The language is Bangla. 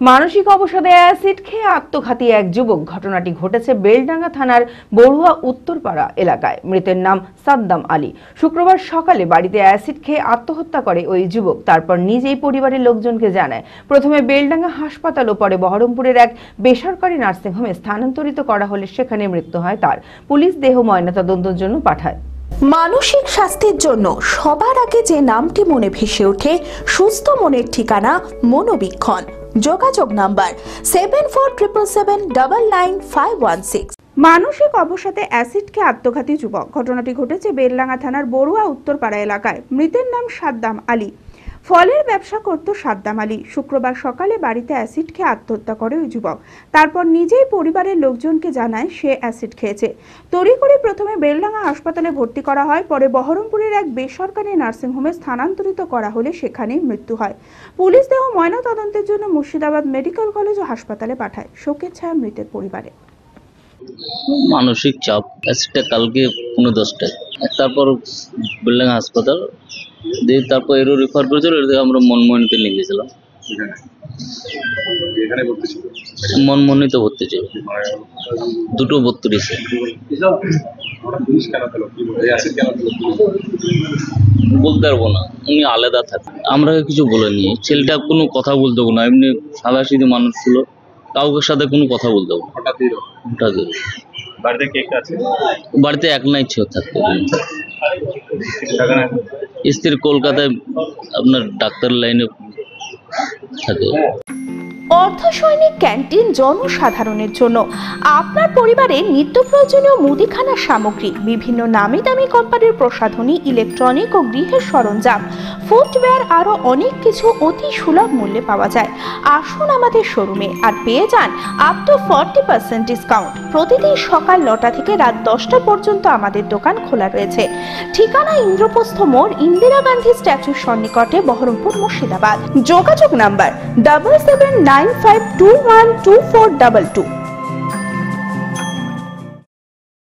মানসিক অবসাদে অ্যাসিড খেয়ে আত্মঘাতী এক যুবক। ঘটনাটি ঘটেছে বেলডাঙ্গা থানার বড়ুয়া উত্তরপাড়া এলাকায়। মৃতের নাম সাদ্দাম আলী। শুক্রবার সকালে বাড়িতে অ্যাসিড খেয়ে আত্মহত্যা করে ওই যুবক। তারপর নিজেই পরিবারের লোকজনকে জানায়। প্রথমে বেলডাঙ্গা হাসপাতাল ও পরে বহরমপুরের এক বেসরকারি নার্সিংহোমে স্থানান্তরিত করা হলে সেখানে মৃত্যু হয় তার। পুলিশ দেহ ময়নাতদন্তের জন্য পাঠায়। মানসিক স্বাস্থ্যের জন্য সবার আগে যে নামটি মনে ভেসে ওঠে, সুস্থ মনের ঠিকানা মনোবীক্ষণ। যোগাযোগ নাম্বার 7477799516। মানসিক অবসাদে অ্যাসিড খেয়ে আত্মঘাতী যুবক। ঘটনাটি ঘটেছে বেলডাঙ্গা থানার বড়ুয়া উত্তরপাড়া এলাকায়। মৃতের নাম সাদ্দাম আলী। ফলের ব্যবসা করত সাদ্দাম আলী। শুক্রবার সকালে বাড়িতে অ্যাসিড খেয়ে আত্মহত্যা করে ওই যুবক। তারপর নিজেই পরিবারের লোকজনকে জানায় সে অ্যাসিড খেয়েছে। তড়িঘড়ি প্রথমে বেলডাঙ্গা হাসপাতালে ভর্তি করা হয়, পরে বহরমপুরের এক বেসরকারি নার্সিংহোমে স্থানান্তরিত করা হলে সেখানেই মৃত্যু হয়। পুলিশ দেহ ময়নাতদন্তের জন্য মুর্শিদাবাদ মেডিকেল কলেজ ও হাসপাতালে পাঠায়। শোকের ছায়া মৃতের পরিবারে। মানসিক চাপ, অ্যাসিডটা কালকে 10:30টায়, তারপর বেলডাঙ্গা হাসপাতাল দিয়ে তারপর এরও রেফার করেছিল। আমরা মনমোহনীতে নিয়ে গেছিলাম। মনমোহনীতে ভর্তি ছিল, 2:32-এ। বলতে পারবো না, উনি আলাদা থাকে, আমরা কিছু বলিনি। ছেলেটা কোনো কথা বলতে পারবো না, এমনি সাদা সিধে মানুষ ছিল, কাউকে সাথে কোনো কথা বলতে পারবো। হঠাৎ বাড়িতে কে কে আছে? বাড়িতে এক নাই ছিল থাকতে। স্ত্রী কলকাতায় আপনার ডাক্তার লাইনে থাকে। অর্ধসৈনিক ক্যান্টিন জনসাধারণের জন্য আপনার পরিবারের নিত্য প্রয়োজনীয় মুদিখানার সামগ্রী, বিভিন্ন নামি দামি কোম্পানির প্রসাধনী, ইলেকট্রনিক ও গৃহের সরঞ্জাম, ফুটওয়্যার, আরও অনেক কিছু অতি সুলভ মূল্যে পাওয়া যায়। আসুন আমাদের শোরুমে আর পেয়ে যান আপ টু 40% ডিসকাউন্ট। প্রতিদিন সকাল 9টা থেকে রাত 10টা পর্যন্ত আমাদের দোকান খোলা রয়েছে। ঠিকানা ইন্দ্রপ্রস্থ মোড়, ইন্দিরা গান্ধী স্ট্যাচুর সন্নিকটে, বহরমপুর, মুর্শিদাবাদ। যোগাযোগ নাম্বার 7795212422।